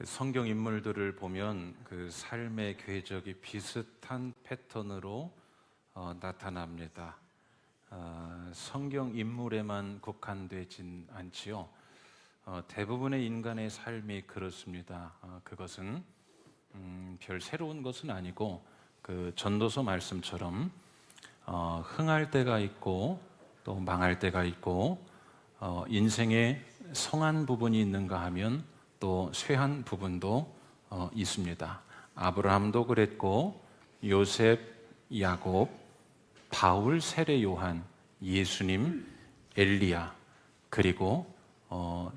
성경 인물들을 보면 그 삶의 궤적이 비슷한 패턴으로 나타납니다. 성경 인물에만 국한되진 않지요. 대부분의 인간의 삶이 그렇습니다. 그것은 별 새로운 것은 아니고 그 전도서 말씀처럼 흥할 때가 있고 또 망할 때가 있고 인생에 성한 부분이 있는가 하면 또 쇠한 부분도 있습니다. 아브라함도 그랬고 요셉, 야곱, 바울, 세례 요한, 예수님, 엘리야, 그리고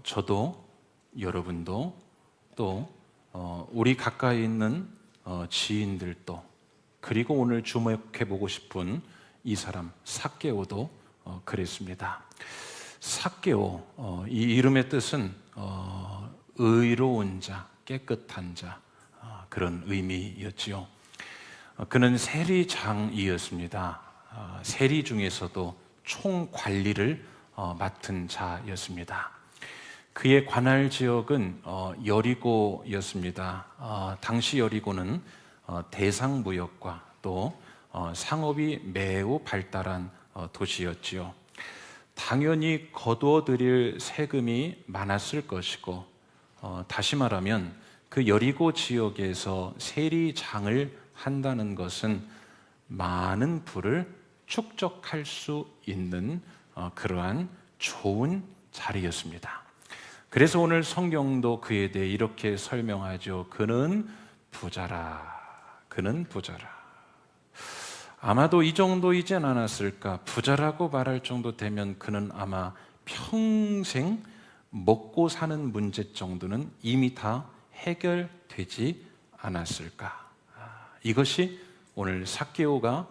저도 여러분도 또 우리 가까이 있는 지인들도, 그리고 오늘 주목해보고 싶은 이 사람 삭개오도 그랬습니다. 삭개오, 이 이름의 뜻은 의로운 자, 깨끗한 자, 그런 의미였지요. 그는 세리장이었습니다. 세리 중에서도 총관리를 맡은 자였습니다. 그의 관할 지역은 여리고였습니다. 당시 여리고는 대상무역과 또 상업이 매우 발달한 도시였지요. 당연히 거두어들일 세금이 많았을 것이고, 다시 말하면 그 여리고 지역에서 세리장을 한다는 것은 많은 부를 축적할 수 있는 그러한 좋은 자리였습니다. 그래서 오늘 성경도 그에 대해 이렇게 설명하죠. 그는 부자라. 그는 부자라. 아마도 이 정도이진 않았을까. 부자라고 말할 정도 되면 그는 아마 평생 먹고 사는 문제 정도는 이미 다 해결되지 않았을까. 이것이 오늘 삭개오가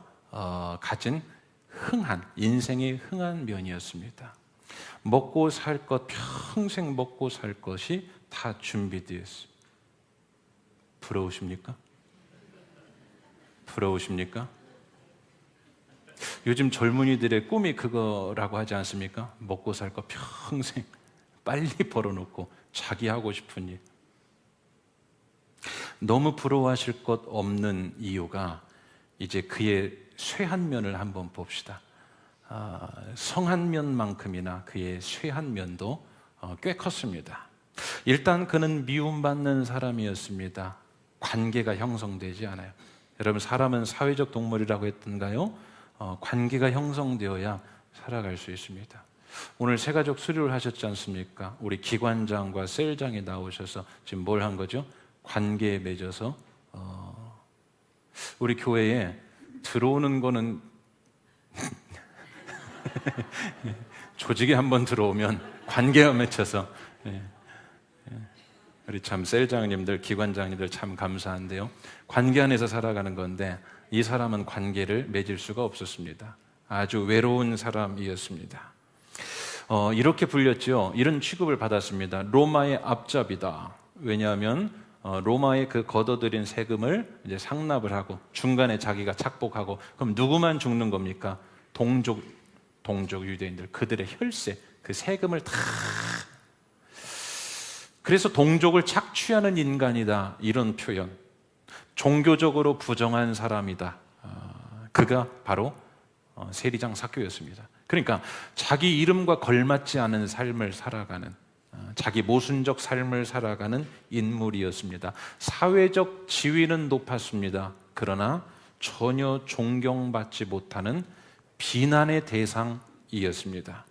가진 흥한, 인생의 흥한 면이었습니다. 먹고 살 것, 평생 먹고 살 것이 다 준비되었습니다. 부러우십니까? 부러우십니까? 요즘 젊은이들의 꿈이 그거라고 하지 않습니까? 먹고 살 것 평생 빨리 벌어놓고 자기 하고 싶은 일. 너무 부러워하실 것 없는 이유가 이제 그의 쇠한 면을 한번 봅시다. 성한 면만큼이나 그의 쇠한 면도 꽤 컸습니다. 일단 그는 미움받는 사람이었습니다. 관계가 형성되지 않아요. 여러분, 사람은 사회적 동물이라고 했던가요? 관계가 형성되어야 살아갈 수 있습니다. 오늘 새가족 수료를 하셨지 않습니까? 우리 기관장과 셀장이 나오셔서 지금 뭘 한 거죠? 관계에 맺어서 우리 교회에 들어오는 거는 조직에 한번 들어오면 관계가 맺혀서 우리 참 셀장님들, 기관장님들 참 감사한데요. 관계 안에서 살아가는 건데 이 사람은 관계를 맺을 수가 없었습니다. 아주 외로운 사람이었습니다. 이렇게 불렸죠. 이런 취급을 받았습니다. 로마의 앞잡이다. 왜냐하면 로마의 그 걷어들인 세금을 이제 상납을 하고 중간에 자기가 착복하고, 그럼 누구만 죽는 겁니까? 동족 유대인들, 그들의 혈세, 그 세금을 다. 그래서 동족을 착취하는 인간이다, 이런 표현. 종교적으로 부정한 사람이다. 그가 바로 세리장 삭개오였습니다. 그러니까 자기 이름과 걸맞지 않은 삶을 살아가는, 자기 모순적 삶을 살아가는 인물이었습니다. 사회적 지위는 높았습니다. 그러나 전혀 존경받지 못하는 비난의 대상이었습니다.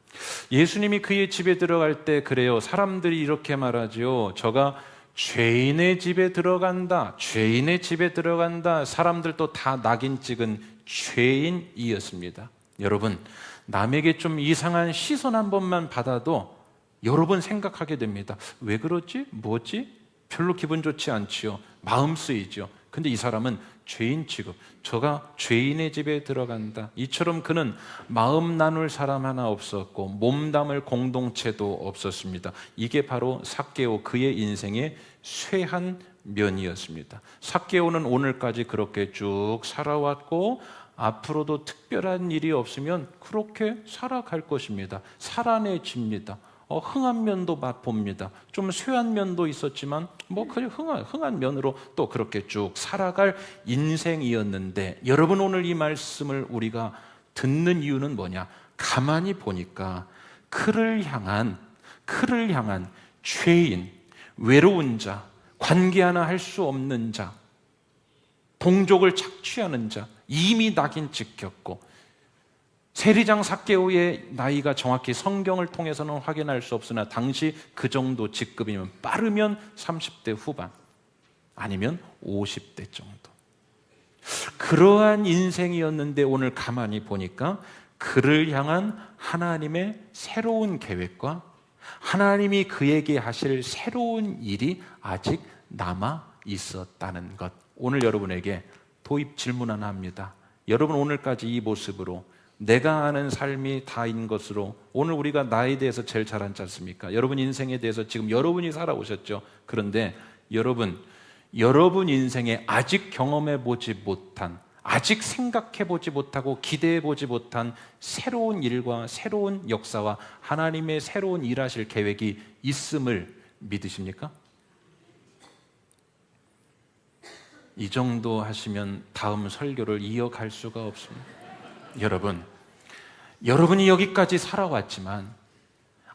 예수님이 그의 집에 들어갈 때 그래요. 사람들이 이렇게 말하죠. 저가 죄인의 집에 들어간다. 죄인의 집에 들어간다. 사람들도 다 낙인 찍은 죄인이었습니다. 여러분, 남에게 좀 이상한 시선 한 번만 받아도 여러 번 생각하게 됩니다. 왜 그러지? 뭐지? 별로 기분 좋지 않지요. 마음 쓰이죠. 근데 이 사람은 죄인 취급, 저가 죄인의 집에 들어간다. 이처럼 그는 마음 나눌 사람 하나 없었고 몸담을 공동체도 없었습니다. 이게 바로 삭개오, 그의 인생의 쇠한 면이었습니다. 삭개오는 오늘까지 그렇게 쭉 살아왔고 앞으로도 특별한 일이 없으면 그렇게 살아갈 것입니다. 살아내집니다. 흥한 면도 맛봅니다. 좀 쇠한 면도 있었지만 그냥 흥한 면으로 또 그렇게 쭉 살아갈 인생이었는데, 여러분 오늘 이 말씀을 우리가 듣는 이유는 뭐냐? 가만히 보니까 그를 향한 죄인, 외로운 자, 관계 하나 할 수 없는 자, 동족을 착취하는 자, 이미 낙인 찍혔고, 세리장 삭개오의 나이가 정확히 성경을 통해서는 확인할 수 없으나 당시 그 정도 직급이면 빠르면 30대 후반 아니면 50대 정도, 그러한 인생이었는데 오늘 가만히 보니까 그를 향한 하나님의 새로운 계획과 하나님이 그에게 하실 새로운 일이 아직 남아 있었다는 것. 오늘 여러분에게 도입 질문 하나 합니다. 여러분 오늘까지 이 모습으로 내가 아는 삶이 다인 것으로, 오늘 우리가 나에 대해서 제일 잘 알지 않습니까? 여러분 인생에 대해서 지금 여러분이 살아오셨죠. 그런데 여러분 인생에 아직 경험해보지 못한, 아직 생각해보지 못하고 기대해보지 못한 새로운 일과 새로운 역사와 하나님의 새로운 일하실 계획이 있음을 믿으십니까? 이 정도 하시면 다음 설교를 이어갈 수가 없습니다. 여러분이 여기까지 살아왔지만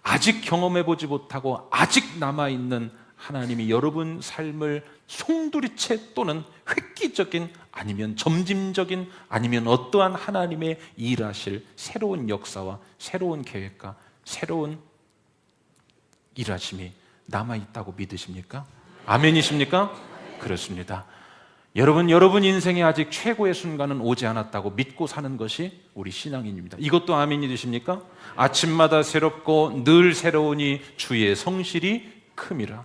아직 경험해보지 못하고 아직 남아있는 하나님이 여러분 삶을 송두리째 또는 획기적인 아니면 점진적인 아니면 어떠한 하나님의 일하실 새로운 역사와 새로운 계획과 새로운 일하심이 남아있다고 믿으십니까? 아멘이십니까? 그렇습니다. 여러분 인생에 아직 최고의 순간은 오지 않았다고 믿고 사는 것이 우리 신앙인입니다. 이것도 아멘이 되십니까? 아침마다 새롭고 늘 새로우니 주의 성실이 큼이라.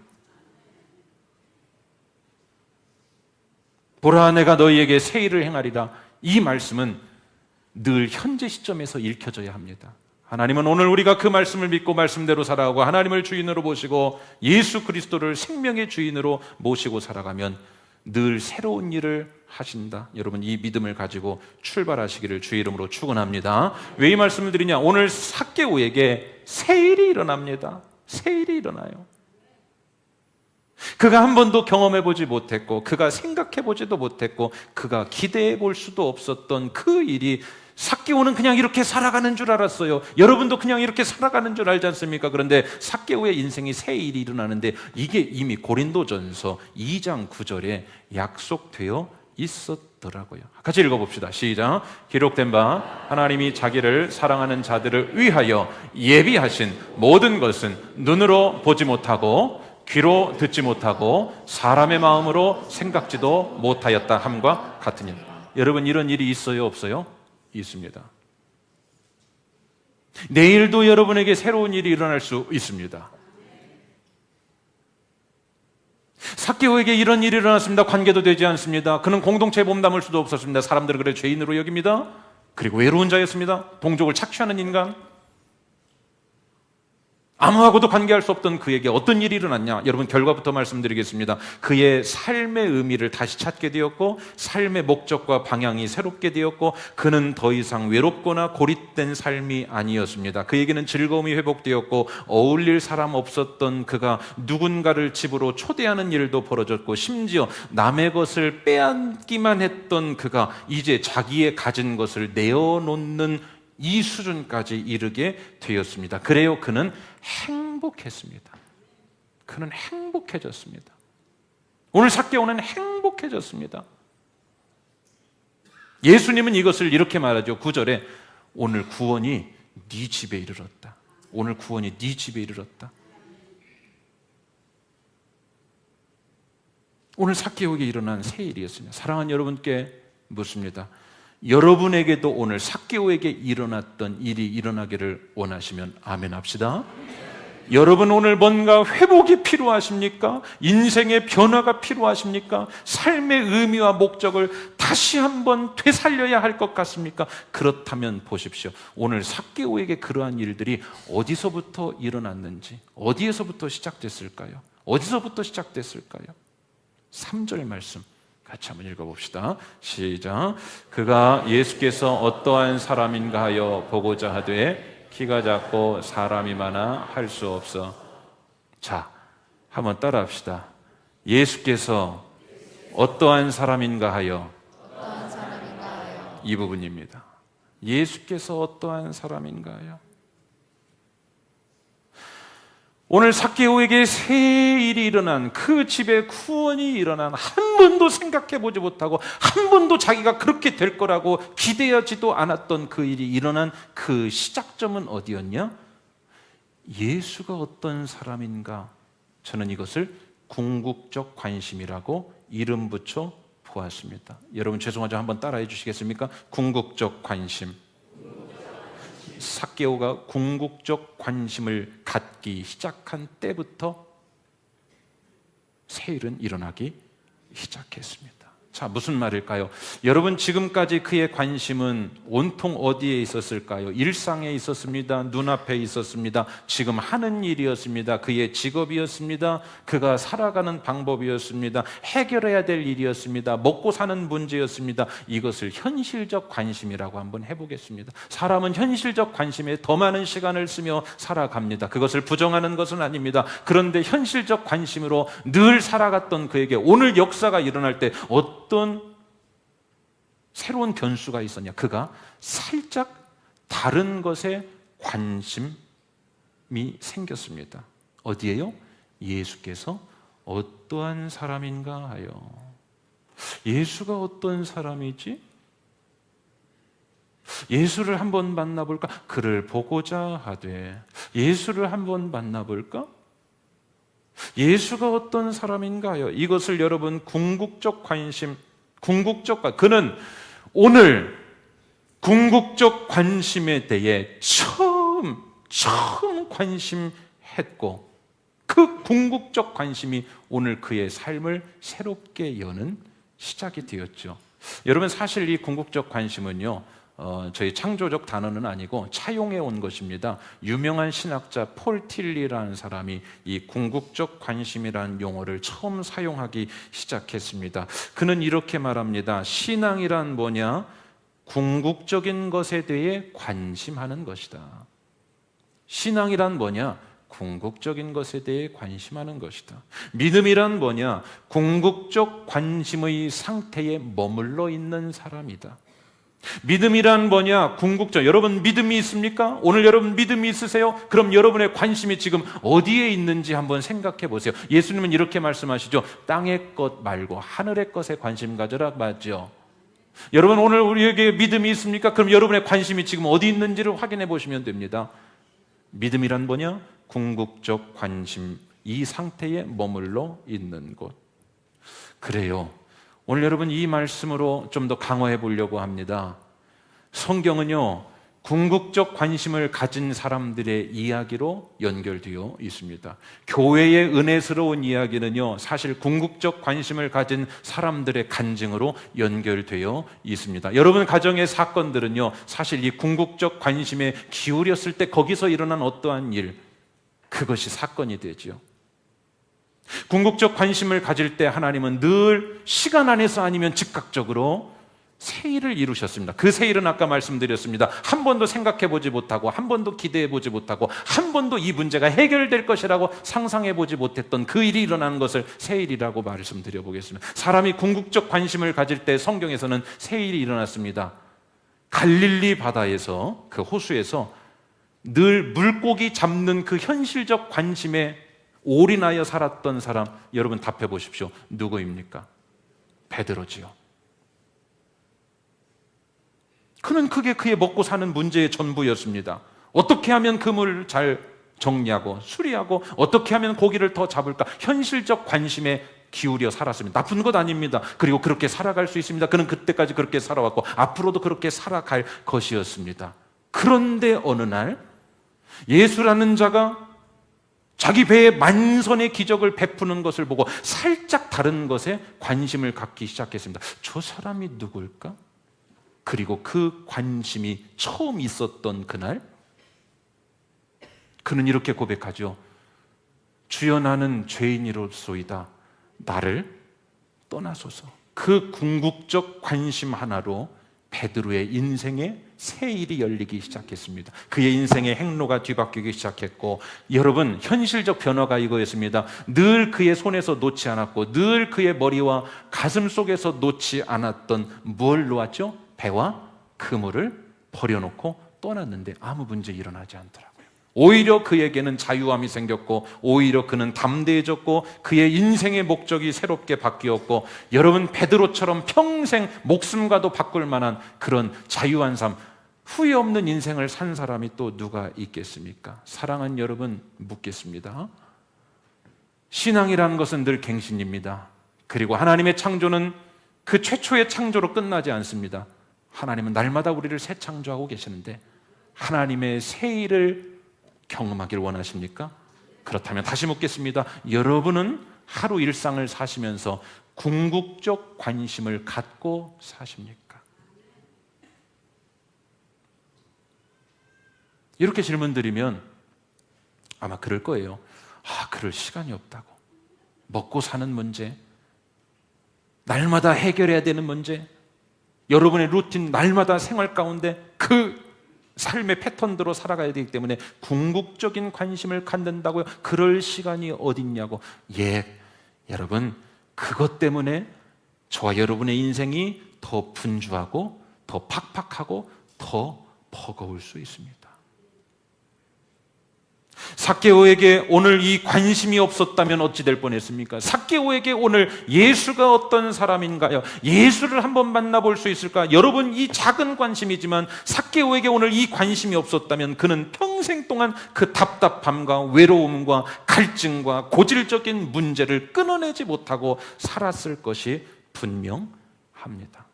보라, 내가 너희에게 새 일을 행하리라. 이 말씀은 늘 현재 시점에서 읽혀져야 합니다. 하나님은 오늘 우리가 그 말씀을 믿고 말씀대로 살아가고 하나님을 주인으로 모시고 예수 그리스도를 생명의 주인으로 모시고 살아가면 늘 새로운 일을 하신다. 여러분 이 믿음을 가지고 출발하시기를 주의 이름으로 축원합니다. 왜 이 말씀을 드리냐? 오늘 삭개오에게 새 일이 일어납니다. 새 일이 일어나요. 그가 한 번도 경험해보지 못했고 그가 생각해보지도 못했고 그가 기대해볼 수도 없었던 그 일이, 삭개오는 그냥 이렇게 살아가는 줄 알았어요. 여러분도 그냥 이렇게 살아가는 줄 알지 않습니까? 그런데 삭개오의 인생이 새 일이 일어나는데 이게 이미 고린도전서 2장 9절에 약속되어 있었더라고요. 같이 읽어봅시다. 시작. 기록된 바 하나님이 자기를 사랑하는 자들을 위하여 예비하신 모든 것은 눈으로 보지 못하고 귀로 듣지 못하고 사람의 마음으로 생각지도 못하였다 함과 같으니. 여러분 이런 일이 있어요, 없어요? 있습니다. 내일도 여러분에게 새로운 일이 일어날 수 있습니다. 삭개오에게 이런 일이 일어났습니다. 관계도 되지 않습니다. 그는 공동체에 몸담을 수도 없었습니다. 사람들은 그를 죄인으로 여깁니다. 그리고 외로운 자였습니다. 동족을 착취하는 인간, 아무하고도 관계할 수 없던 그에게 어떤 일이 일어났냐? 여러분 결과부터 말씀드리겠습니다. 그의 삶의 의미를 다시 찾게 되었고 삶의 목적과 방향이 새롭게 되었고 그는 더 이상 외롭거나 고립된 삶이 아니었습니다. 그에게는 즐거움이 회복되었고 어울릴 사람 없었던 그가 누군가를 집으로 초대하는 일도 벌어졌고 심지어 남의 것을 빼앗기만 했던 그가 이제 자기의 가진 것을 내어놓는 이 수준까지 이르게 되었습니다. 그래요, 그는 행복했습니다. 그는 행복해졌습니다. 오늘 삭개오는 행복해졌습니다. 예수님은 이것을 이렇게 말하죠. 9절에 오늘 구원이 네 집에 이르렀다. 오늘 구원이 네 집에 이르렀다. 오늘 삭개오에게 일어난 새 일이었습니다. 사랑하는 여러분께 묻습니다. 여러분에게도 오늘 삭개오에게 일어났던 일이 일어나기를 원하시면 아멘 합시다. 여러분 오늘 뭔가 회복이 필요하십니까? 인생의 변화가 필요하십니까? 삶의 의미와 목적을 다시 한번 되살려야 할 것 같습니까? 그렇다면 보십시오. 오늘 삭개오에게 그러한 일들이 어디서부터 일어났는지, 어디에서부터 시작됐을까요? 어디서부터 시작됐을까요? 3절 말씀 같이 한번 읽어봅시다. 시작. 그가 예수께서 어떠한 사람인가 하여 보고자 하되 키가 작고 사람이 많아 할 수 없어. 자, 한번 따라합시다. 예수께서 어떠한 사람인가 하여. 이 부분입니다. 예수께서 어떠한 사람인가 하여. 오늘 삭개오에게 새 일이 일어난, 그 집에 구원이 일어난, 한 번도 생각해 보지 못하고 한 번도 자기가 그렇게 될 거라고 기대하지도 않았던 그 일이 일어난 그 시작점은 어디였냐? 예수가 어떤 사람인가? 저는 이것을 궁극적 관심이라고 이름 붙여 보았습니다. 여러분 죄송하지만 한번 따라해 주시겠습니까? 궁극적 관심. 삭개오가 궁극적 관심을 갖기 시작한 때부터 새 일은 일어나기 시작했습니다. 자, 무슨 말일까요? 여러분 지금까지 그의 관심은 온통 어디에 있었을까요? 일상에 있었습니다. 눈앞에 있었습니다. 지금 하는 일이었습니다. 그의 직업이었습니다. 그가 살아가는 방법이었습니다. 해결해야 될 일이었습니다. 먹고 사는 문제였습니다. 이것을 현실적 관심이라고 한번 해보겠습니다. 사람은 현실적 관심에 더 많은 시간을 쓰며 살아갑니다. 그것을 부정하는 것은 아닙니다. 그런데 현실적 관심으로 늘 살아갔던 그에게 오늘 역사가 일어날 때 어떤 새로운 변수가 있었냐? 그가 살짝 다른 것에 관심이 생겼습니다. 어디에요? 예수께서 어떠한 사람인가 하여. 예수가 어떤 사람이지? 예수를 한번 만나볼까? 그를 보고자 하되. 예수를 한번 만나볼까? 예수가 어떤 사람인가요? 이것을 여러분 궁극적 관심, 그는 오늘 궁극적 관심에 대해 처음 관심했고 그 궁극적 관심이 오늘 그의 삶을 새롭게 여는 시작이 되었죠. 여러분 사실 이 궁극적 관심은요, 저희 창조적 단어는 아니고 차용해 온 것입니다. 유명한 신학자 폴 틸리라는 사람이 이 궁극적 관심이라는 용어를 처음 사용하기 시작했습니다. 그는 이렇게 말합니다. 신앙이란 뭐냐? 궁극적인 것에 대해 관심하는 것이다. 신앙이란 뭐냐? 궁극적인 것에 대해 관심하는 것이다. 믿음이란 뭐냐? 궁극적 관심의 상태에 머물러 있는 사람이다. 믿음이란 뭐냐? 궁극적. 여러분 믿음이 있습니까? 오늘 여러분 믿음이 있으세요? 그럼 여러분의 관심이 지금 어디에 있는지 한번 생각해 보세요. 예수님은 이렇게 말씀하시죠. 땅의 것 말고 하늘의 것에 관심 가져라. 맞죠? 여러분 오늘 우리에게 믿음이 있습니까? 그럼 여러분의 관심이 지금 어디 있는지를 확인해 보시면 됩니다. 믿음이란 뭐냐? 궁극적 관심, 이 상태에 머물러 있는 곳. 그래요. 오늘 여러분 이 말씀으로 좀 더 강화해 보려고 합니다. 성경은요, 궁극적 관심을 가진 사람들의 이야기로 연결되어 있습니다. 교회의 은혜스러운 이야기는요, 사실 궁극적 관심을 가진 사람들의 간증으로 연결되어 있습니다. 여러분 가정의 사건들은요, 사실 이 궁극적 관심에 기울였을 때 거기서 일어난 어떠한 일, 그것이 사건이 되죠. 궁극적 관심을 가질 때 하나님은 늘 시간 안에서 아니면 즉각적으로 새 일을 이루셨습니다. 그 새 일은 아까 말씀드렸습니다. 한 번도 생각해 보지 못하고 한 번도 기대해 보지 못하고 한 번도 이 문제가 해결될 것이라고 상상해 보지 못했던 그 일이 일어나는 것을 새 일이라고 말씀드려 보겠습니다. 사람이 궁극적 관심을 가질 때 성경에서는 새 일이 일어났습니다. 갈릴리 바다에서, 그 호수에서 늘 물고기 잡는 그 현실적 관심에 올인하여 살았던 사람, 여러분 답해 보십시오. 누구입니까? 베드로지요. 그는 그게 그의 먹고 사는 문제의 전부였습니다. 어떻게 하면 그물을 잘 정리하고 수리하고 어떻게 하면 고기를 더 잡을까? 현실적 관심에 기울여 살았습니다. 나쁜 것 아닙니다. 그리고 그렇게 살아갈 수 있습니다. 그는 그때까지 그렇게 살아왔고 앞으로도 그렇게 살아갈 것이었습니다. 그런데 어느 날 예수라는 자가 자기 배에 만선의 기적을 베푸는 것을 보고 살짝 다른 것에 관심을 갖기 시작했습니다. 저 사람이 누굴까? 그리고 그 관심이 처음 있었던 그날 그는 이렇게 고백하죠. 주여 나는 죄인이로소이다. 나를 떠나소서. 그 궁극적 관심 하나로 베드로의 인생에 새 일이 열리기 시작했습니다. 그의 인생의 행로가 뒤바뀌기 시작했고, 여러분, 현실적 변화가 이거였습니다. 늘 그의 손에서 놓지 않았고 늘 그의 머리와 가슴 속에서 놓지 않았던 뭘 놓았죠? 배와 그물을 버려놓고 떠났는데 아무 문제 일어나지 않더라고요. 오히려 그에게는 자유함이 생겼고, 오히려 그는 담대해졌고, 그의 인생의 목적이 새롭게 바뀌었고, 여러분, 베드로처럼 평생 목숨과도 바꿀 만한 그런 자유한 삶, 후회 없는 인생을 산 사람이 또 누가 있겠습니까? 사랑하는 여러분, 묻겠습니다. 신앙이라는 것은 늘 갱신입니다. 그리고 하나님의 창조는 그 최초의 창조로 끝나지 않습니다. 하나님은 날마다 우리를 새 창조하고 계시는데, 하나님의 새 일을 경험하기를 원하십니까? 그렇다면 다시 묻겠습니다. 여러분은 하루 일상을 사시면서 궁극적 관심을 갖고 사십니까? 이렇게 질문 드리면 아마 그럴 거예요. 그럴 시간이 없다고. 먹고 사는 문제, 날마다 해결해야 되는 문제, 여러분의 루틴, 날마다 생활 가운데 그 삶의 패턴대로 살아가야 되기 때문에 궁극적인 관심을 갖는다고요? 그럴 시간이 어딨냐고. 여러분, 그것 때문에 저와 여러분의 인생이 더 분주하고 더 팍팍하고 더 버거울 수 있습니다. 삭개오에게 오늘 이 관심이 없었다면 어찌 될 뻔했습니까? 삭개오에게 오늘 예수가 어떤 사람인가요? 예수를 한번 만나볼 수 있을까? 여러분, 이 작은 관심이지만 삭개오에게 오늘 이 관심이 없었다면 그는 평생 동안 그 답답함과 외로움과 갈증과 고질적인 문제를 끊어내지 못하고 살았을 것이 분명합니다.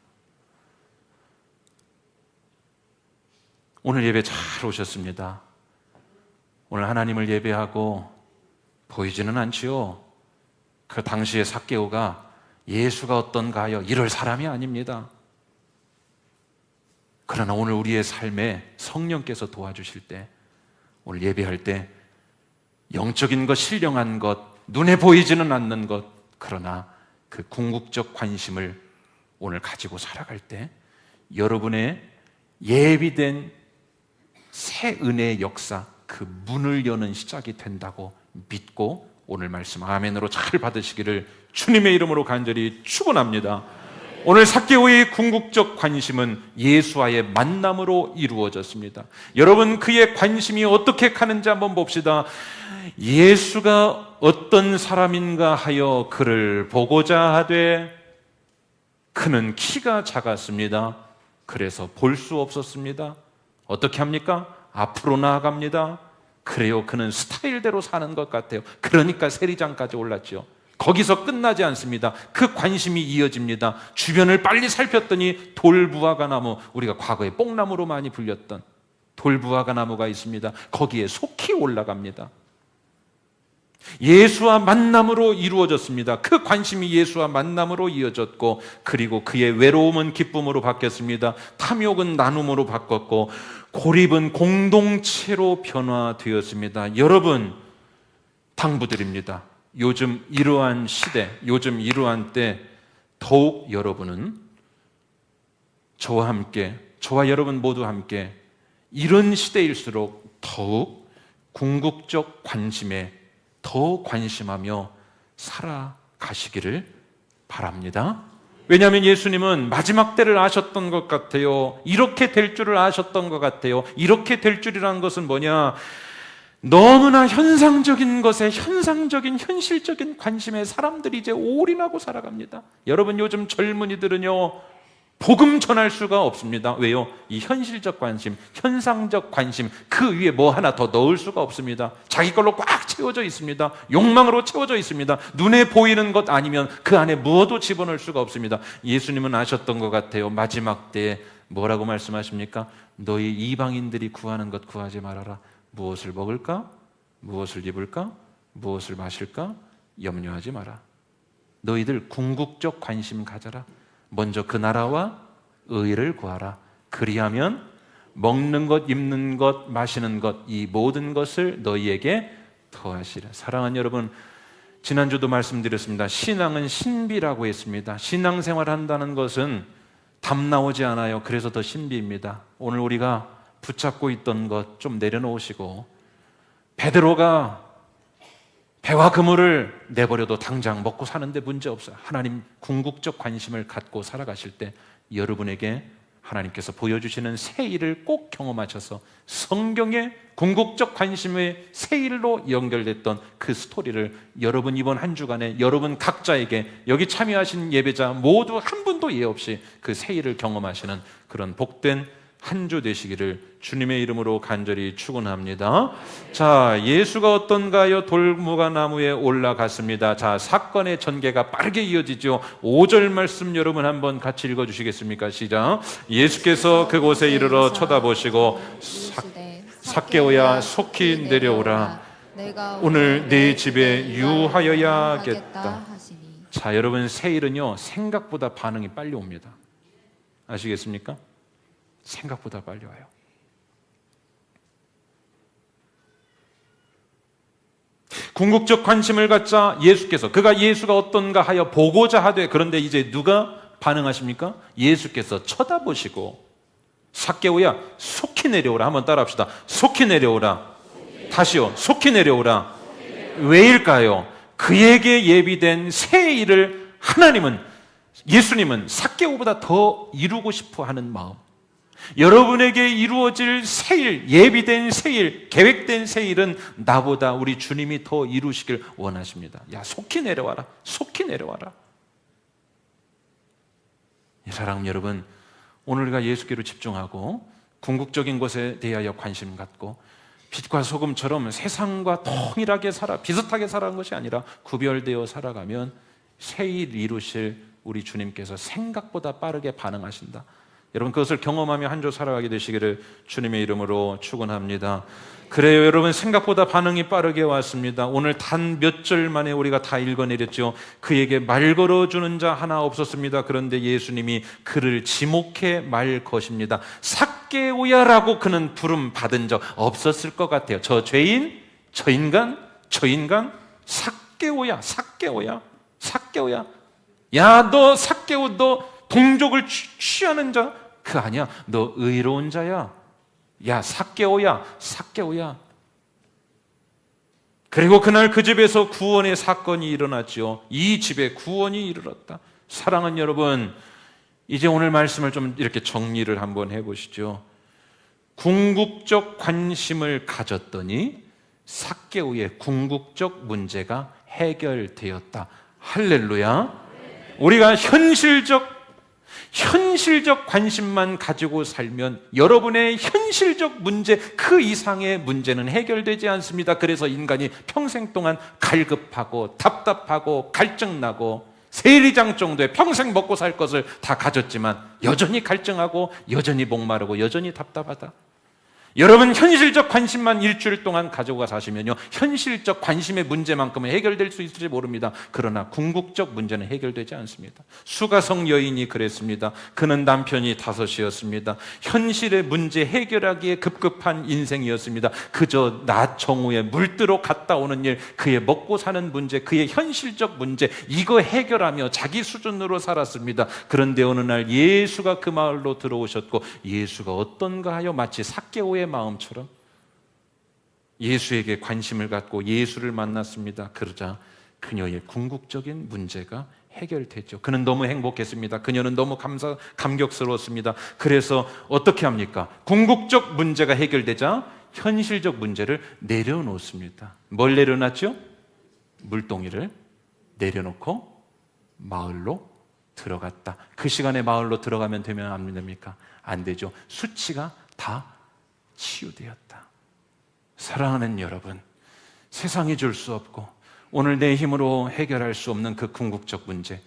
오늘 예배 잘 오셨습니다. 오늘 하나님을 예배하고 보이지는 않지요. 그 당시에 삭개오가 예수가 어떤가요? 이럴 사람이 아닙니다. 그러나 오늘 우리의 삶에 성령께서 도와주실 때, 오늘 예배할 때 영적인 것, 신령한 것, 눈에 보이지는 않는 것, 그러나 그 궁극적 관심을 오늘 가지고 살아갈 때 여러분의 예비된 새 은혜의 역사, 그 문을 여는 시작이 된다고 믿고 오늘 말씀 아멘으로 잘 받으시기를 주님의 이름으로 간절히 축원합니다. 오늘 삭개오의 궁극적 관심은 예수와의 만남으로 이루어졌습니다. 여러분, 그의 관심이 어떻게 가는지 한번 봅시다. 예수가 어떤 사람인가 하여 그를 보고자 하되 그는 키가 작았습니다. 그래서 볼 수 없었습니다. 어떻게 합니까? 앞으로 나아갑니다. 그래요, 그는 스타일대로 사는 것 같아요. 그러니까 세리장까지 올랐죠. 거기서 끝나지 않습니다. 그 관심이 이어집니다. 주변을 빨리 살폈더니 돌무화과 나무, 우리가 과거에 뽕나무로 많이 불렸던 돌무화과 나무가 있습니다. 거기에 속히 올라갑니다. 예수와 만남으로 이루어졌습니다. 그 관심이 예수와 만남으로 이어졌고, 그리고 그의 외로움은 기쁨으로 바뀌었습니다. 탐욕은 나눔으로 바꿨고, 고립은 공동체로 변화되었습니다. 여러분, 당부드립니다. 요즘 이러한 시대, 요즘 이러한 때 더욱 여러분은 저와 함께, 저와 여러분 모두 함께 이런 시대일수록 더욱 궁극적 관심에 더 관심하며 살아가시기를 바랍니다. 왜냐하면 예수님은 마지막 때를 아셨던 것 같아요. 이렇게 될 줄을 아셨던 것 같아요. 이렇게 될 줄이라는 것은 뭐냐? 너무나 현상적인 것에, 현상적인 현실적인 관심에 사람들이 이제 올인하고 살아갑니다. 여러분, 요즘 젊은이들은요, 복음 전할 수가 없습니다. 왜요? 이 현실적 관심, 현상적 관심, 그 위에 뭐 하나 더 넣을 수가 없습니다. 자기 걸로 꽉 채워져 있습니다. 욕망으로 채워져 있습니다. 눈에 보이는 것 아니면 그 안에 무엇도 집어넣을 수가 없습니다. 예수님은 아셨던 것 같아요. 마지막 때에 뭐라고 말씀하십니까? 너희 이방인들이 구하는 것 구하지 말아라. 무엇을 먹을까? 무엇을 입을까? 무엇을 마실까? 염려하지 마라. 너희들 궁극적 관심 가져라. 먼저 그 나라와 의를 구하라. 그리하면 먹는 것, 입는 것, 마시는 것, 이 모든 것을 너희에게 더하시라. 사랑하는 여러분, 지난주도 말씀드렸습니다. 신앙은 신비라고 했습니다. 신앙생활 한다는 것은 답 나오지 않아요. 그래서 더 신비입니다. 오늘 우리가 붙잡고 있던 것 좀 내려놓으시고, 베드로가 배와 그물을 내버려도 당장 먹고 사는데 문제 없어요. 하나님 궁극적 관심을 갖고 살아가실 때 여러분에게 하나님께서 보여주시는 새 일을 꼭 경험하셔서 성경의 궁극적 관심의 새 일로 연결됐던 그 스토리를 여러분 이번 한 주간에 여러분 각자에게, 여기 참여하신 예배자 모두 한 분도 예 없이 그 새 일을 경험하시는 그런 복된 한 주 되시기를 주님의 이름으로 간절히 축원합니다. 자, 예수가 어떤가요? 돌무화나무에 올라갔습니다. 자, 사건의 전개가 빠르게 이어지죠. 5절 말씀 여러분 한번 같이 읽어주시겠습니까? 시작. 예수께서 그곳에 이르러 쳐다보시고 삭개오야 속히 내려오라. 오늘 네 집에 유하여야겠다. 자, 여러분 새 일은요 생각보다 반응이 빨리 옵니다. 아시겠습니까? 생각보다 빨리 와요. 궁극적 관심을 갖자 예수께서, 그가 예수가 어떤가 하여 보고자 하되, 그런데 이제 누가 반응하십니까? 예수께서 쳐다보시고 삭개오야 속히 내려오라. 한번 따라합시다. 속히 내려오라. 다시요. 속히 내려오라. 왜일까요? 그에게 예비된 새 일을 하나님은, 예수님은 삭개오보다 더 이루고 싶어 하는 마음, 여러분에게 이루어질 새일, 예비된 새일, 계획된 새일은 나보다 우리 주님이 더 이루시길 원하십니다. 야, 속히 내려와라. 속히 내려와라. 사랑하는 여러분, 오늘 우리가 예수께로 집중하고 궁극적인 것에 대하여 관심 갖고 빛과 소금처럼 세상과 동일하게 비슷하게 살아가는 것이 아니라 구별되어 살아가면 새일 이루실 우리 주님께서 생각보다 빠르게 반응하신다. 여러분 그것을 경험하며 한 주 살아가게 되시기를 주님의 이름으로 축원합니다. 그래요, 여러분 생각보다 반응이 빠르게 왔습니다. 오늘 단 몇 절 만에 우리가 다 읽어내렸죠. 그에게 말 걸어주는 자 하나 없었습니다. 그런데 예수님이 그를 지목해 말 것입니다. 삭개오야라고 그는 부름 받은 적 없었을 것 같아요. 저 죄인, 저 인간, 삭개오야, 삭개오야, 삭개오야. 야, 너 삭개오, 너 동족을 취하는 자? 그 아니야. 너 의로운 자야. 야, 삭개오야, 삭개오야. 그리고 그날 그 집에서 구원의 사건이 일어났죠. 이 집에 구원이 이르렀다. 사랑하는 여러분, 이제 오늘 말씀을 좀 이렇게 정리를 한번 해보시죠. 궁극적 관심을 가졌더니 삭개오의 궁극적 문제가 해결되었다. 할렐루야. 우리가 현실적 관심만 가지고 살면 여러분의 현실적 문제, 그 이상의 문제는 해결되지 않습니다. 그래서 인간이 평생 동안 갈급하고 답답하고 갈증나고 세리장 정도의 평생 먹고 살 것을 다 가졌지만 여전히 갈증하고 여전히 목마르고 여전히 답답하다. 여러분 현실적 관심만 일주일 동안 가지고 사시면요 현실적 관심의 문제만큼은 해결될 수 있을지 모릅니다. 그러나 궁극적 문제는 해결되지 않습니다. 수가성 여인이 그랬습니다. 그는 남편이 5이었습니다. 현실의 문제 해결하기에 급급한 인생이었습니다. 그저 낮 정오에 물들어 갔다 오는 일, 그의 먹고 사는 문제, 그의 현실적 문제, 이거 해결하며 자기 수준으로 살았습니다. 그런데 어느 날 예수가 그 마을로 들어오셨고, 예수가 어떤가 하여 마치 삭개오의 마음처럼 예수에게 관심을 갖고 예수를 만났습니다. 그러자 그녀의 궁극적인 문제가 해결됐죠. 그는 너무 행복했습니다. 그녀는 너무 감격스러웠습니다. 그래서 어떻게 합니까? 궁극적 문제가 해결되자 현실적 문제를 내려놓습니다. 뭘 내려놨죠? 물동이를 내려놓고 마을로 들어갔다. 그 시간에 마을로 들어가면 되면 안 됩니까? 안 되죠. 수치가 다 치유되었다. 사랑하는 여러분, 세상이 줄 수 없고 오늘 내 힘으로 해결할 수 없는 그 궁극적 문제,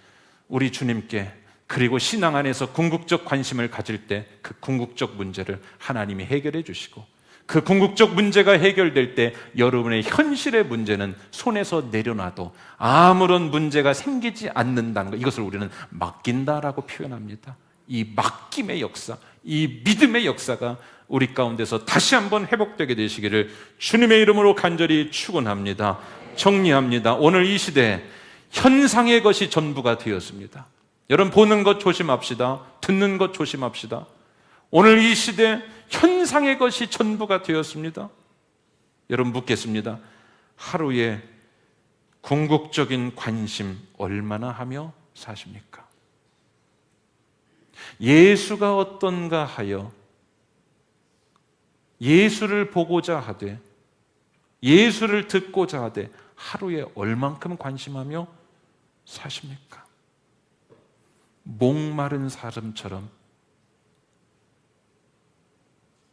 우리 주님께, 그리고 신앙 안에서 궁극적 관심을 가질 때 그 궁극적 문제를 하나님이 해결해 주시고, 그 궁극적 문제가 해결될 때 여러분의 현실의 문제는 손에서 내려놔도 아무런 문제가 생기지 않는다는 것, 이것을 우리는 맡긴다라고 표현합니다. 이 맡김의 역사, 이 믿음의 역사가 우리 가운데서 다시 한번 회복되게 되시기를 주님의 이름으로 간절히 축원합니다. 정리합니다. 오늘 이 시대에 현상의 것이 전부가 되었습니다. 여러분, 보는 것 조심합시다. 듣는 것 조심합시다. 오늘 이 시대 현상의 것이 전부가 되었습니다. 여러분, 묻겠습니다. 하루에 궁극적인 관심 얼마나 하며 사십니까? 예수가 어떤가 하여 예수를 보고자 하되, 예수를 듣고자 하되 하루에 얼만큼 관심하며 사십니까? 목마른 사람처럼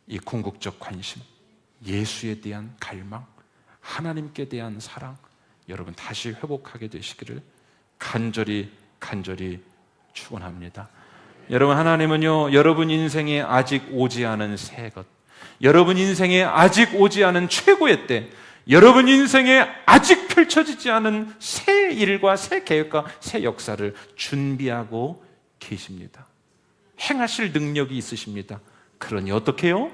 이 궁극적 관심, 예수에 대한 갈망, 하나님께 대한 사랑, 여러분 다시 회복하게 되시기를 간절히 축원합니다. 여러분, 하나님은요, 여러분 인생에 아직 오지 않은 새 것, 여러분 인생에 아직 오지 않은 최고의 때, 여러분 인생에 아직 펼쳐지지 않은 새 일과 새 계획과 새 역사를 준비하고 계십니다. 행하실 능력이 있으십니다. 그러니 어떻게 해요?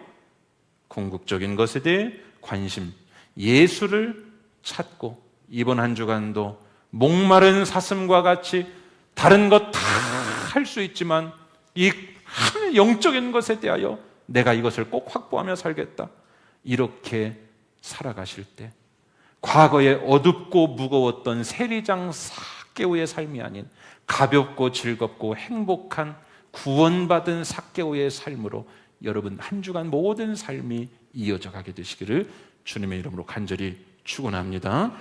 궁극적인 것에 대해 관심, 예수를 찾고 이번 한 주간도 목마른 사슴과 같이 다른 것 다 할 수 있지만 이 영적인 것에 대하여 내가 이것을 꼭 확보하며 살겠다, 이렇게 살아가실 때 과거에 어둡고 무거웠던 세리장 삭개오의 삶이 아닌 가볍고 즐겁고 행복한 구원받은 삭개오의 삶으로 여러분 한 주간 모든 삶이 이어져 가게 되시기를 주님의 이름으로 간절히 축원합니다.